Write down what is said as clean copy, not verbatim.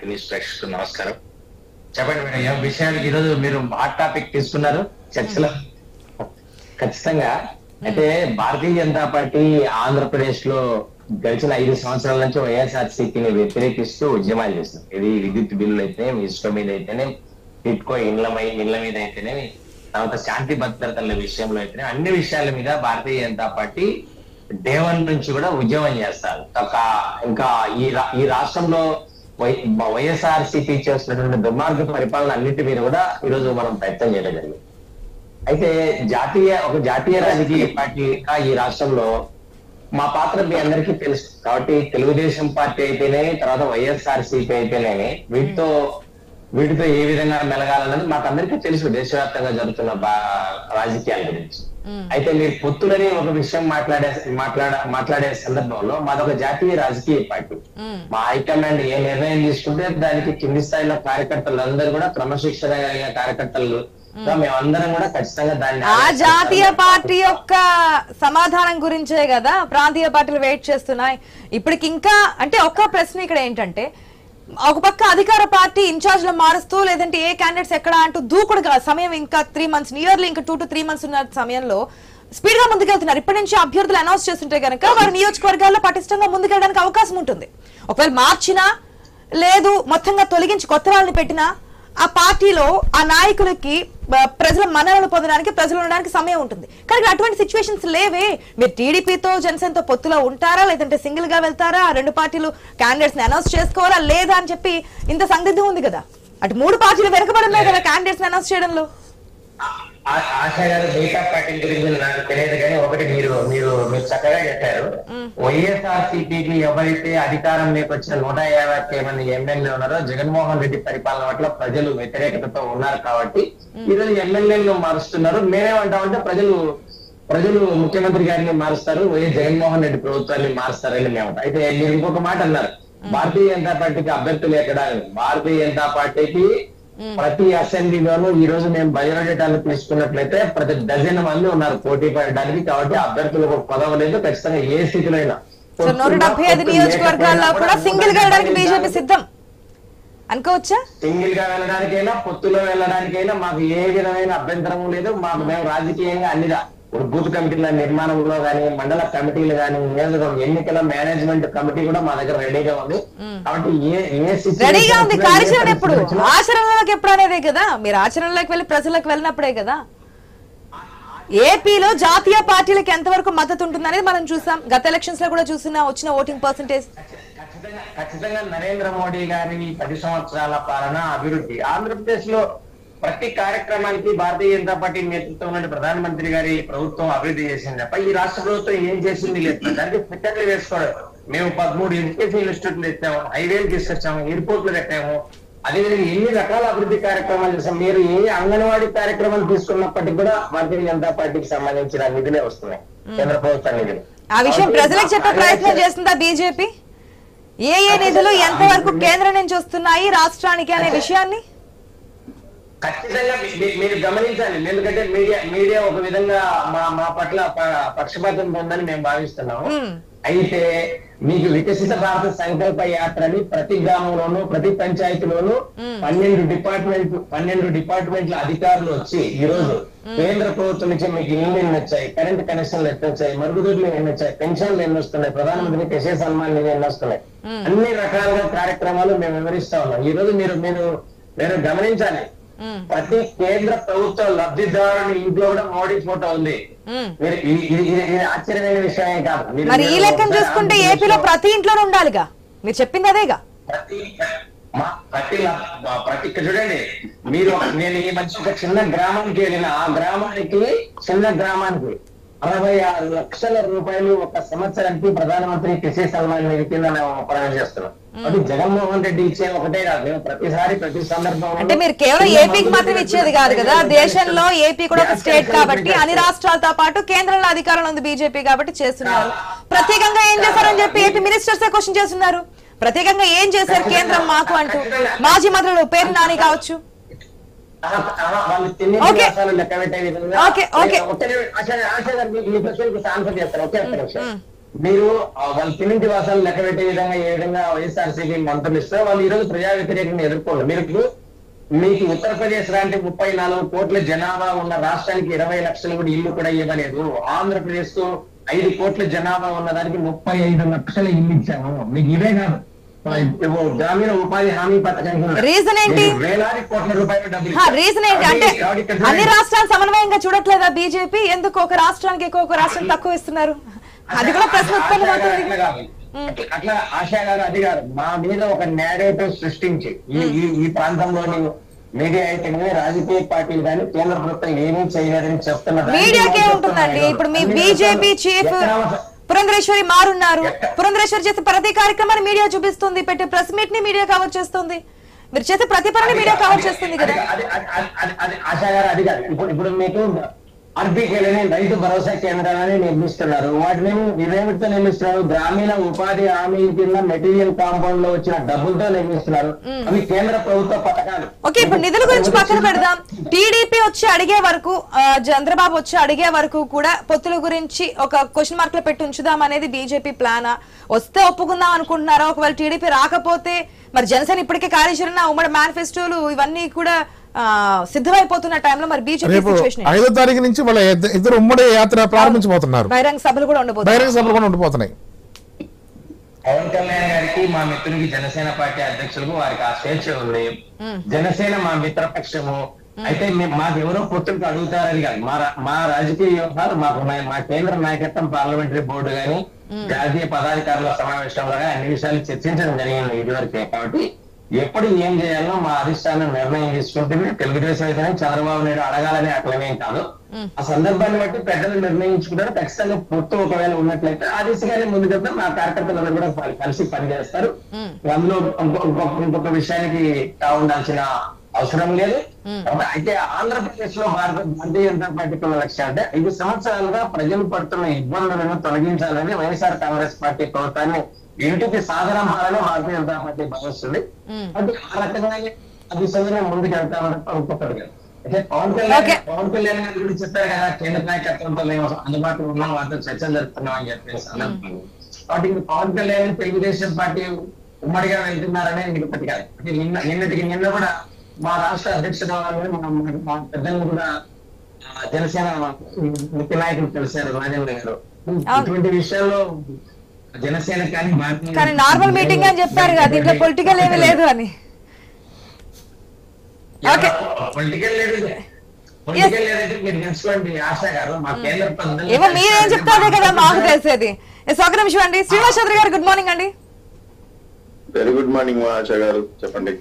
News ప్రేక్షకులకు నమస్కారం. చెప్పండి మేడం, ఏ విషయానికి ఈరోజు మీరు హాట్ టాపిక్ తీసుకున్నారు చర్చలో? ఖచ్చితంగా. అయితే భారతీయ జనతా పార్టీ ఆంధ్రప్రదేశ్ లో గడిచిన 5 సంవత్సరాల నుంచి వైఎస్ఆర్సీపీని వ్యతిరేకిస్తూ ఉద్యమాలు చేస్తుంది. ఇది విద్యుత్ బిల్లులు అయితేనే, ఇసుక మీద అయితేనే, టిట్కో ఇండ్ల మీద అయితేనే, తర్వాత శాంతి భద్రతల విషయంలో అయితేనే, అన్ని విషయాల మీద భారతీయ జనతా పార్టీ డే 1 నుంచి కూడా ఉద్యమం చేస్తారు. ఇంకా ఈ రాష్ట్రంలో వైఎస్ఆర్సీపీ చేస్తున్నటువంటి దుర్మార్గ పరిపాలన అన్నింటి మీద కూడా ఈరోజు మనం ప్రయత్నం చేయడం జరిగింది. అయితే ఒక జాతీయ రాజకీయ పార్టీగా ఈ రాష్ట్రంలో మా పాత్ర మీ అందరికీ తెలుసు కాబట్టి తెలుగుదేశం పార్టీ అయితేనే, తర్వాత వైఎస్ఆర్సీపీ అయితేనే, వీటితో ఏ విధంగా మెలగాలన్నది మాకు అందరికీ తెలుసు దేశవ్యాప్తంగా జరుగుతున్న రాజకీయాల గురించి. అయితే మీరు పొత్తులని ఒక విషయం మాట్లాడే సందర్భంలో మాదొక జాతీయ రాజకీయ పార్టీ. మా హైకమాండ్ ఏ నిర్ణయం తీసుకుంటే దానికి కింది స్థాయిలో కార్యకర్తలందరూ కూడా క్రమశిక్షణ కలిగిన కార్యకర్తలు మేమందరం కూడా ఖచ్చితంగా దాన్ని ఆ జాతీయ పార్టీ యొక్క సమాధానం గురించే కదా ప్రాంతీయ పార్టీలు వెయిట్ చేస్తున్నాయి. ఇప్పటికి ఇంకా అంటే ఒక్క ప్రశ్న ఇక్కడ ఏంటంటే, ఒక పక్క అధికార పార్టీ ఇన్ఛార్జ్ లో మారుస్తూ లేదంటే ఏ క్యాండిడేట్స్ ఎక్కడ అంటూ దూకుడుగా సమయం ఇంకా 3 months నియర్లీ ఇంకా 2 to 3 months ఉన్న సమయంలో స్పీడ్ గా ముందుకెళ్తున్నారు. ఇప్పటి నుంచి అభ్యర్థులు అనౌన్స్ చేస్తుంటే కనుక వారి నియోజకవర్గాల్లో పటిష్టంగా ముందుకెళ్ళడానికి అవకాశం ఉంటుంది. ఒకవేళ మార్చినా లేదు మొత్తంగా తొలగించి కొత్త వాళ్ళని పెట్టినా ఆ పార్టీలో ఆ నాయకులకి ప్రజల మన్ననలు పొందడానికి, ప్రజలు ఉండడానికి సమయం ఉంటుంది. కానీ అటువంటి సిచ్యువేషన్స్ లేవే. మీరు టీడీపీతో జనసేనతో పొత్తులో ఉంటారా, లేదంటే సింగిల్ గా వెళ్తారా, ఆ 2 పార్టీలు క్యాండిడేట్స్ ని అనౌన్స్ చేసుకోవాలా లేదా అని చెప్పి ఇంత సందిగ్ధం ఉంది కదా. అటు 3 పార్టీలు వెనకబడి ఉన్నాయి కదా క్యాండిడేట్స్ ని అనౌన్స్ చేయడంలో. ఆశా గారు మిగతా పార్టీ గురించి నాకు తెలియదు, కానీ ఒకటి మీరు చక్కగా చెప్పారు. వైఎస్ఆర్సీపీకి ఎవరైతే అధికారంలోకి వచ్చిన 150 మంది ఎమ్మెల్యేలు ఉన్నారో జగన్మోహన్ రెడ్డి పరిపాలన పట్ల ప్రజలు వ్యతిరేకతతో ఉన్నారు కాబట్టి ఈరోజు ఎమ్మెల్యేలను మారుస్తున్నారు. మేమేమంటామంటే ప్రజలు ముఖ్యమంత్రి గారిని మారుస్తారు, వైఎస్ జగన్మోహన్ రెడ్డి ప్రభుత్వాన్ని మారుస్తారని మేము. అయితే మీరు ఇంకొక మాట అన్నారు, భారతీయ జనతా పార్టీకి అభ్యర్థులు ఎక్కడ? భారతీయ జనతా పార్టీకి ప్రతి అసెంబ్లీలోనూ ఈ రోజు మేము బయోడేటాలు తీసుకున్నట్లయితే ప్రతి 12 మంది ఉన్నారు పోటీ పడడానికి. కాబట్టి అభ్యర్థులకు పదవి లేదు. ఖచ్చితంగా ఏ స్థితిలో అయినా 175 నియోజకవర్గాల్లో కూడా సింగిల్ గా వెళ్ళడానికి బీజేపీ సిద్ధం అనుకోవచ్చా? సింగిల్ గా వెళ్ళడానికైనా, పొత్తులో వెళ్ళడానికైనా మాకు ఏ విధమైన అభ్యంతరం లేదు. మేము రాజకీయంగా అన్నిగా బూత్ కమిటీల నిర్మాణంలో గానీ, మండల కమిటీలు గానీ, ఎన్నికల మేనేజ్మెంట్ కమిటీ కూడా మా దగ్గర రెడీగా ఉంది. కాబట్టి రెడీగా ఉంది. కార్యాచరణ ఎప్పుడు, ఆచరణలోకి ఎప్పుడు అనేదే కదా. మీరు ఆచరణలోకి వెళ్ళి ప్రజలకు వెళ్ళినప్పుడే కదా. ఏపీలో జాతీయ పార్టీలకు ఎంతవరకు మద్దతు ఉంటుంది అనేది మనం చూసాం. గత ఎలక్షన్స్ లో కూడా వచ్చిన ఓటింగ్ పర్సెంటేజ్. ఖచ్చితంగా నరేంద్ర మోడీ గారి 10 సంవత్సరాల పాలన, అభివృద్ధి, ఆంధ్రప్రదేశ్ లో ప్రతి కార్యక్రమానికి భారతీయ జనతా పార్టీ నేతృత్వంలోని ప్రధానమంత్రి గారి ప్రభుత్వం అభివృద్ధి చేసింది తప్ప ఈ రాష్ట్ర ప్రభుత్వం ఏం చేసింది లేదు. దానికి ఫిక్కర్లు వేసుకోవడం. మేము 13 ఎడ్యుకేషన్ ఇన్స్టిట్యూట్లు తెచ్చాము, హైవేలు తీసుకొచ్చాము, ఎయిర్పోర్ట్లు కట్టాము, అదేవిధంగా ఎన్ని రకాల అభివృద్ధి కార్యక్రమాలు చేస్తాం. మీరు ఏ అంగన్వాడీ కార్యక్రమాలు తీసుకున్నప్పటికీ కూడా భారతీయ జనతా పార్టీకి సంబంధించిన నిధులే వస్తున్నాయి, కేంద్ర ప్రభుత్వ నిధులు. ఆ విషయం ప్రజలకు చెప్పే ప్రయత్నం చేస్తుందా బీజేపీ? ఏ నిధులు ఎంతవరకు కేంద్రం నుంచి వస్తున్నాయి రాష్ట్రానికి అనే విషయాన్ని ఖచ్చితంగా మీరు గమనించాలి. ఎందుకంటే మీడియా ఒక విధంగా మా పట్ల పక్షపాతం ఉందని మేము భావిస్తున్నాము. అయితే మీకు వికసిత భారత సంకల్ప యాత్రని ప్రతి గ్రామంలోనూ, ప్రతి పంచాయతీలోనూ 12 డిపార్ట్మెంట్ల అధికారులు వచ్చి ఈ రోజు కేంద్ర ప్రభుత్వం నుంచి మీకు ఇల్లు ఎన్ని వచ్చాయి, కరెంట్ కనెక్షన్లు ఎన్ని వచ్చాయి, మరుగుదొడ్లు ఎన్ని వచ్చాయి, పెన్షన్లు ఎన్ని వస్తున్నాయి, ప్రధానమంత్రి కిసాన్ సన్మాన్ నిధి ఎన్ని వస్తున్నాయి, అన్ని రకాలుగా కార్యక్రమాలు మేము వివరిస్తా ఉన్నాం. ఈ రోజు మీరు గమనించాలి, ప్రతి కేంద్ర ప్రభుత్వ లబ్ధిదారుని ఇంట్లో కూడా మోడీ ఫోటో ఉంది. ఇది ఆశ్చర్యమైన విషయమే కాదు. మరి ఈ లెక్కను చూసుకుంటే ఏపీలో ప్రతి ఇంట్లో ఉండాలిగా, మీరు చెప్పింది అదేగా. ప్రతి చూడండి, నేను ఈ మధ్య ఒక చిన్న గ్రామానికి వెళ్ళిన, ఆ చిన్న గ్రామానికి 66 లక్షల రూపాయలు ఒక సంవత్సరానికి ప్రధానమంత్రి కిసాన్ సన్మాన్ నిధి కింద ప్రవేశ చేస్తున్నాం. అది జగన్మోహన్ రెడ్డి ఇచ్చే ఒకటే కాదు, మేము ప్రతి సందర్భంలో. అంటే మీరు కేవలం ఏపీకి మాత్రం ఇచ్చేది కాదు కదా, దేశంలో ఏపీ కూడా ఒక స్టేట్ కాబట్టి అన్ని రాష్ట్రాలతో పాటు కేంద్రంలో అధికారంలో ఉంది బీజేపీ కాబట్టి చేస్తున్నారు. ప్రత్యేకంగా ఏం చేశారని చెప్పి ఏపీ మినిస్టర్స్ క్వశ్చన్ చేస్తున్నారు. ప్రత్యేకంగా ఏం చేశారు కేంద్రం మాకు అంటూ. మాజీ మంత్రులు పేరు నాని కావచ్చు, వాళ్ళు తిని లెక్క పెట్టే విధంగా. ఓకే ఆశ గారు మీ ప్రశ్నలకు ఆన్సర్ చేస్తారు. ఒకే ఒక్క నిమిషం. మీరు వాళ్ళ తిన్నింటి వాసాలు లెక్క పెట్టే విధంగా ఏ విధంగా వైఎస్ఆర్సీపీ మంత్రులు ఇస్తారో వాళ్ళు ఈ రోజు ప్రజా వ్యతిరేకంగా ఎదుర్కోవాలి. మీకు ఉత్తరప్రదేశ్ లాంటి 34 కోట్ల జనాభా ఉన్న రాష్ట్రానికి 20 లక్షలు కూడా ఇల్లు కూడా ఇవ్వలేదు. ఆంధ్రప్రదేశ్ కు 5 కోట్ల జనాభా ఉన్న దానికి 35 లక్షల ఇల్లు ఇచ్చాము. మీకు ఇవే కాదు, గ్రామీణ ఉపాధి హామీ పథకానికి రీజన్ ఏంటి? వేలాది కోట్ల రూపాయలు డబ్బులు. రీజన్ ఏంటి అంటే అన్ని రాష్ట్రాలు సమన్వయంగా చూడట్లేదా బీజేపీ? ఎందుకు ఒక రాష్ట్రానికి ఎక్కువ, ఒక రాష్ట్రానికి తక్కువ ఇస్తున్నారు? అది కూడా ప్రశ్న ఉత్పన్నమవుతుంది. అట్లా ఆశా గారు, అది గారు మా మీద ఒక నేరేటివ్ సృష్టించి ఈ ప్రాంతంలోని మీడియా అయితే రాజకీయ పార్టీలు కానీ కేంద్ర ప్రభుత్వం ఏమీ చేయలేదని చెప్తున్నారు. మీడియాకి ఏముంటుందండి? ఇప్పుడు మీ బీజేపీ చీఫ్ పురంధరేశ్వరి మారున్నారు. పురంధరేశ్వరి చేసే ప్రతి కార్యక్రమాన్ని మీడియా చూపిస్తుంది, పెట్టే ప్రెస్ మీట్ ని మీడియా కవర్ చేస్తుంది, మీరు చేసే ప్రతి పనిని మీడియా కవర్ చేస్తుంది కదా. ఆశా గారు అది కాదు. ఇప్పుడు మీకు ఆర్బీకేలని రైతు భరోసా కేంద్రాలని నిర్మిస్తున్నారు. వాటిని ఇవేమిటితో నిర్మిస్తున్నారు? గ్రామీణ ఉపాధి హామీ కింద మెటీరియల్ కాంపౌండ్ లో వచ్చిన డబ్బులతో నిర్మిస్తున్నారు. అవి కేంద్ర ప్రభుత్వ పథకాలు. ఓకే, ఇప్పుడు నిధుల గురించి పక్కన పెడదాం. టీడీపీ వచ్చి అడిగే వరకు, చంద్రబాబు వచ్చి అడిగే వరకు కూడా పొత్తుల గురించి ఒక క్వశ్చన్ మార్క్ లో పెట్టి ఉంచుదాం అనేది బీజేపీ ప్లానా? వస్తే ఒప్పుకుందాం అనుకుంటున్నారా? ఒకవేళ టీడీపీ రాకపోతే మరి జనసేన ఇప్పటికే కార్యాచరణ, ఉమ్మడి మేనిఫెస్టోలు ఇవన్నీ కూడా సిద్ధమైపోతున్న టైంలో మరి బీజేపీ 5వ తారీఖు నుంచి వాళ్ళ ఇద్దరు ఉమ్మడి యాత్ర ప్రారంభించబోతున్నారు. బహిరంగ సభలు కూడా ఉండబోతున్నాయి. పవన్ కళ్యాణ్ గారికి, మా మిత్రునికి, జనసేన పార్టీ అధ్యక్షులకు వారికి ఆ స్వేచ్ఛ ఉంది. జనసేన మా మిత్రపక్షము అయితే మాకు ఎవరో పొత్తులకు అడుగుతారని కాదు. మా రాజకీయ వ్యవహారాలు మాకు మా కేంద్ర నాయకత్వం, పార్లమెంటరీ బోర్డు గాని, జాతీయ పదాధికారుల సమావేశంలో గానీ అన్ని విషయాలు చర్చించడం జరిగింది ఇదివరకే. కాబట్టి ఎప్పుడు ఏం చేయాలో మా అధిష్టానం నిర్ణయం తీసుకుంటుంది. తెలుగుదేశం అయితే చంద్రబాబు నాయుడు అడగాలని అట్లనేం కాదు. ఆ సందర్భాన్ని బట్టి పెద్దలు నిర్ణయించుకుంటారు. ఖచ్చితంగా పొత్తు ఒకవేళ ఉన్నట్లయితే ఆ దిశగానే ముందుకెళ్తాం. మా కార్యకర్తలు కూడా కలిసి పనిచేస్తారు. అందులో ఇంకొక విషయానికి ఉండాల్సిన అవసరం లేదు. అయితే ఆంధ్రప్రదేశ్ లో భారతీయ జనతా పార్టీకి ఉన్న లక్ష్యం అంటే 5 సంవత్సరాలుగా ప్రజలు పడుతున్న ఇబ్బందులను తొలగించాలని వైఎస్ఆర్ కాంగ్రెస్ పార్టీ ప్రభుత్వాన్ని ఇంటికి సాధనమాలని భారతీయ జనతా పార్టీ భావిస్తుంది. అంటే ఆ రకంగానే ఆ దిశగానే ముందుకు వెళ్తామని అనుకుంటారు కదా. అయితే పవన్ కళ్యాణ్ గారి గురించి చెప్పారు కదా, కేంద్ర నాయకత్వంతో మేము అందుబాటులో ఉన్నాం, వారితో చర్చలు జరుపుతున్నాం అని చెప్పిన సందర్భంలో. కాబట్టి పవన్ కళ్యాణ్ తెలుగుదేశం పార్టీ ఉమ్మడిగా వెళ్తున్నారనే ఒకటి కాదు. అంటే నిన్న కూడా మా రాష్ట్ర అధ్యక్షుడు మా పెద్దలు కూడా జనసేన ముఖ్య నాయకులు కలిశారు, రాజేంద్ర గారు. ఇటువంటి విషయాల్లో జనసేన కానీ నార్మల్ మీటింగ్ అని చెప్పారు కదా, దీంట్లో పొలిటికల్ ఏమీ లేదు అని. పొలిటికల్ లేదంటే మీరు తెలుసుకోండి ఆశా గారు, మా కేంద్ర పెద్దలు ఏమో మీరేం చెప్తారే కదా మాకు తెలిసేది. ఒక నిమిషం అండి, శ్రీనివాస్ చౌదరి గారు గుడ్ మార్నింగ్ అండి. వెరీ గుడ్ మార్నింగ్ ఆశా గారు, చెప్పండి.